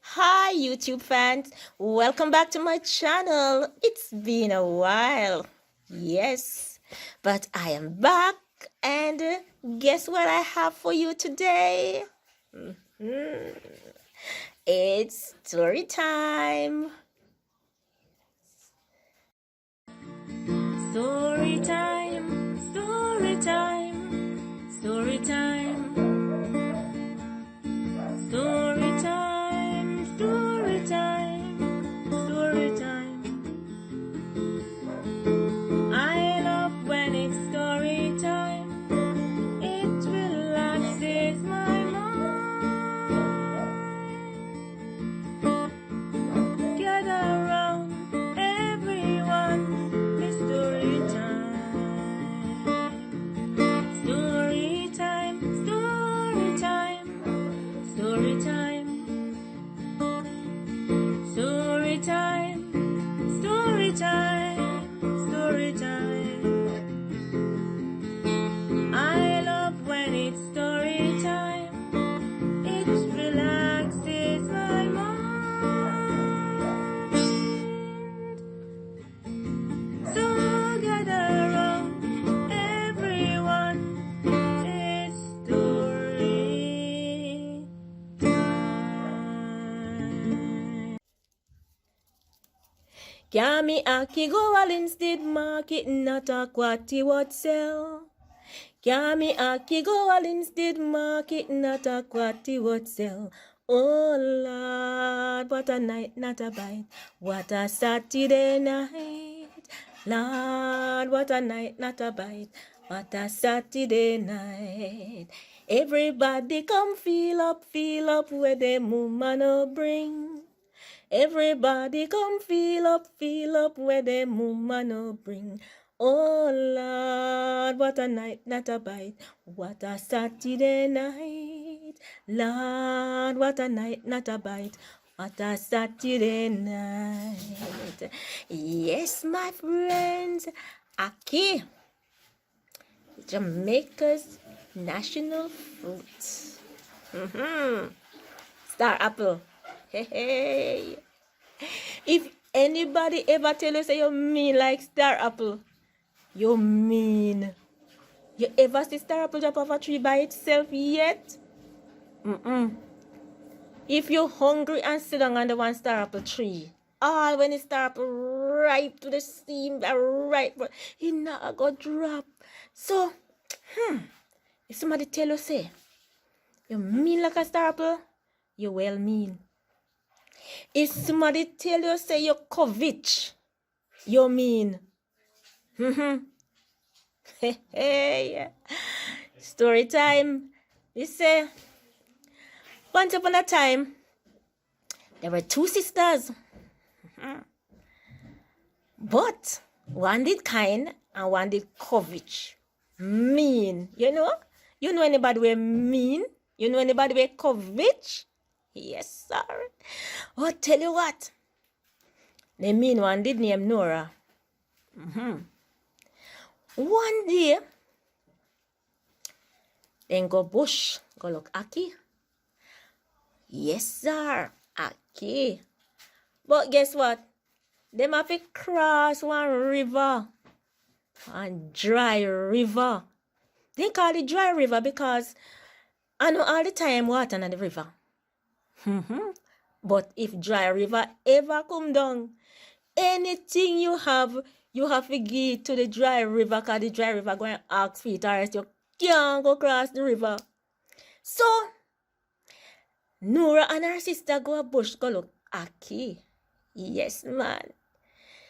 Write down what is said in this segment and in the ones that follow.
Hi, YouTube fans. Welcome back to my channel. It's been a while. Yes, but I am back. And guess what I have for you today? It's story time. Story time. Story time. Story time. Story time. Story time. Story time. I love when it's story time. It relaxes my mind. Gather around, everyone. It's story time. Story time. Story time. Story time. Story time. Story time. Story time. I love when it's story time. It relaxes my mind. So gather around, everyone. It's story time. Kami aki go al instead market not a quati what sell. Kami aki go al instead market not a quati what sell. Oh Lord, what a night, not a bite. What a Saturday night. Lord, what a night, not a bite. What a Saturday night. Everybody come feel up where the woman bring. Everybody come feel up where the woman bring. Oh Lord, what a night, not a bite. What a Saturday night. Lord, what a night, not a bite. What a Saturday night. Yes, my friends. Aki, Jamaica's national fruit. Star apple. Hey, hey. If anybody ever tell you say you mean like star apple, you mean. You ever see star apple drop off a tree by itself yet? If you're hungry and sit down on the one star apple tree, all when it star apple ripe to the seam, ripe, but it not go drop. So, if somebody tell you say, you mean like a star apple, you well mean. If somebody tell you say you covet, you mean. Hey, story time. You say, once upon a time, there were two sisters. But one did kind and one did covet. Mean. You know? You know anybody with mean? You know anybody with covet? Yes, sir. Oh, tell you what. The mean one did name Nora. One day, then go bush, go look Aki. Yes, sir, Aki. But guess what? Them have to cross one river, one dry river. They call it dry river because I know all the time water in the river. But if dry river ever come down, anything you have to give to the dry river because the dry river going to ask for it or else you can't go across the river. So, Nora and her sister go a bush go look Aki. Yes, man.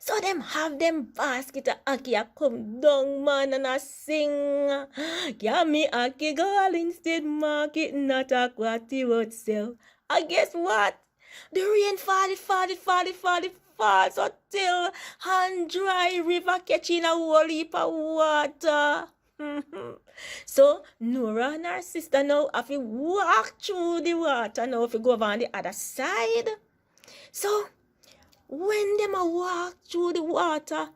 So them have them basket of Aki a come down, man, and a sing. Yummy Aki girl instead market not a quati would sell. And guess what? The rain fall so till hand dry river catching a whole heap of water. So Nora and her sister now have to walk through the water now if you go over on the other side. So when them a walk through the water,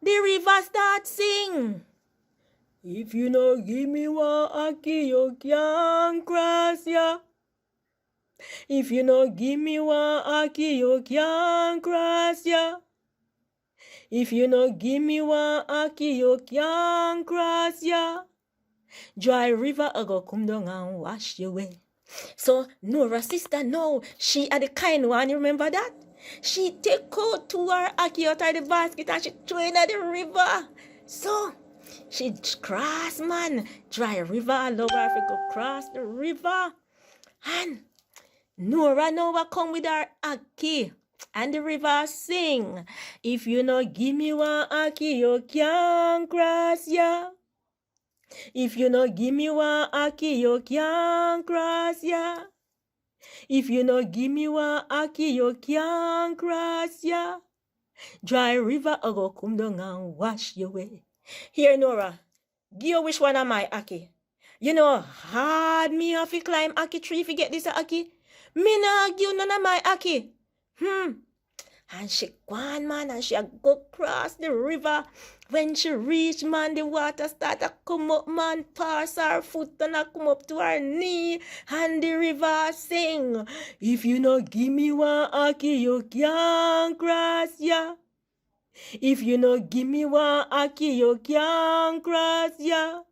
the river start sing. If you no give me one Aki, you can't cross ya. If you no give me one Aki, you can't cross ya. If you no give me one Aki, you can't cross ya. Dry river, I go come down and wash you away. So Nora sister, no, she are the kind one, you remember that? She take out to her Aki out of the basket and she throw it at the river. So she cross, man. Dry river, I love her if you go cross the river. And Nora come with her Aki. And the river sing. If you no give me one Aki, you can't cross ya. If you no give me one Aki, you can't cross ya. If you no give me one Aki, you can't cross ya. Dry river, I go come down and wash you away. Here, Nora, give you which one am I, Aki? You know, hard me have to climb Aki tree if you get this Aki. Me nah give none of my Aki. And she gone, man, and she a go cross the river. When she reach, man, the water start to come up, man, pass her foot and a come up to her knee. And the river sing. If you no give me one Aki, you can't cross ya. If you no give me one Aki, you can't cross ya.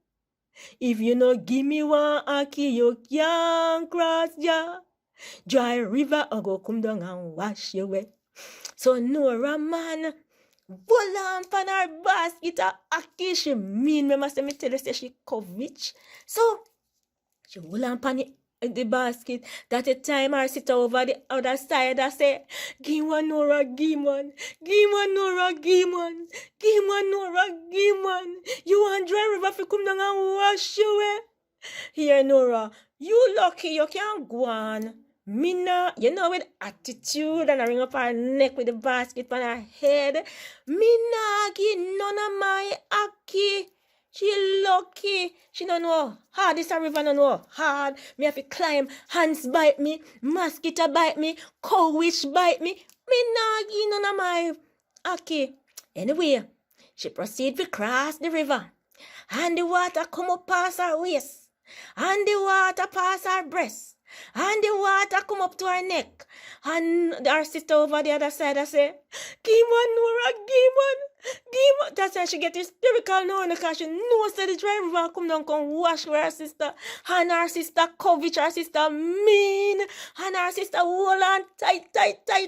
If you no give me one Aki, you can't cross ya. Dry river, I go come down and wash you away. So Nora, man, pull on pan her basket of Aki. She mean, me must me tell you, say she covet. So she hold on pan the basket. That the time her sit over the other side, I say, give one Nora, give one. Give one Nora, give one. Give one Nora, give one. You want dry river to come down and wash you away? Here, Nora, you lucky you can't go on. Mina, you know, with attitude and I ring up her neck with the basket on her head. Mina, give none of my Aki. She lucky. She don't know hard. This a river don't know hard. Me have to climb. Hands bite me. Mosquito bite me. Cow witch bite me. Mina, give none of my Aki. Anyway, she proceed to cross the river. And the water come up past her waist. And the water past her breast. And the water come up to her neck. And our sister over the other side, I say, give one, Nora, give one. Give one. That's why she get hysterical now because she knows that the dry river come down, come wash with her sister. And her sister covet, her sister mean. And her sister hold on tight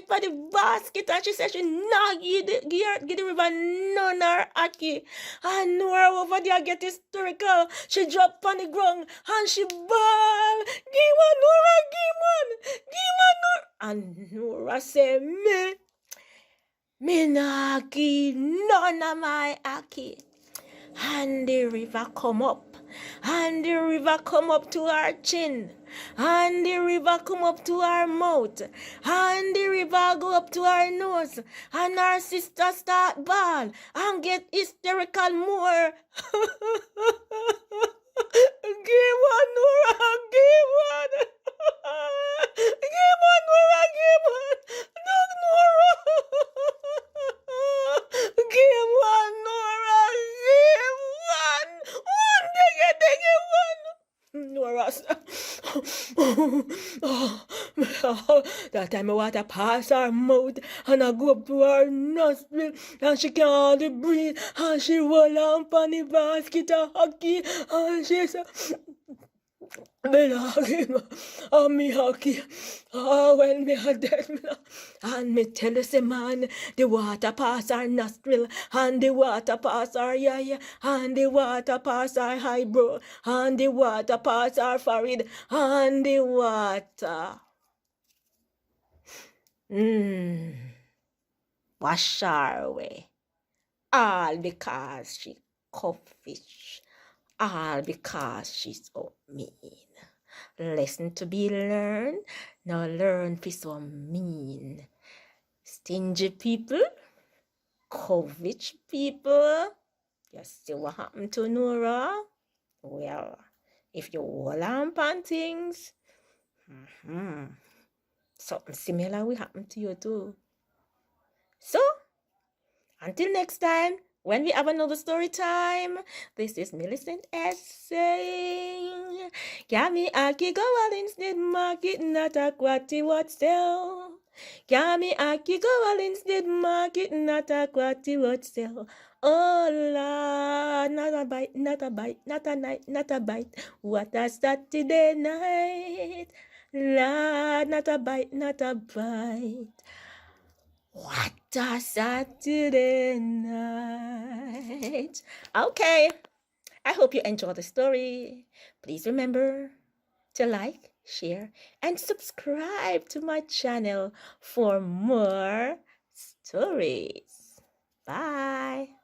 for the basket. And she said she not give the river none her Aki. And Nora over there get hysterical. She drop on the ground and she bawl. Give one, Nora, give one. Give one, Nora. And Nora say, me not give none of my Aki. And the river come up. And the river come up to her chin. And the river come up to her mouth. And the river go up to her nose. And her sister start bawl and get hysterical more. Give one, Nora, give one. Give one, Nora, give one. No, Nora. Give one, Nora, give one. One, dig it, one. Nora, that time the water pass her mouth and I go up to her nostril and she can't hardly breathe and she roll on the basket of Aki and she said, me not give me Aki. When me a dead, me not. And me tell you, say man, the water pass her nostril, and the water pass her eye, and the water pass her eyebrow, and the water pass her forehead, and the water wash her away. All because she codfish. All because she's so mean. Lesson to be learned. Now learn for so mean. Stingy people. Covetous people. You see what happened to Nora? Well, if you hold on things, something similar will happen to you too. So, until next time, when we have another story time, this is Millicent S saying, Kami aki go instead market not a quati what sell. Kami aki go instead market not a quati what sell. Oh la, not a bite, not a bite, not a night, not a bite. What a Saturday night. La, not a bite, not a bite. What a Saturday night. Okay, I hope you enjoyed the story. Please remember to like, share, and subscribe to my channel for more stories. Bye.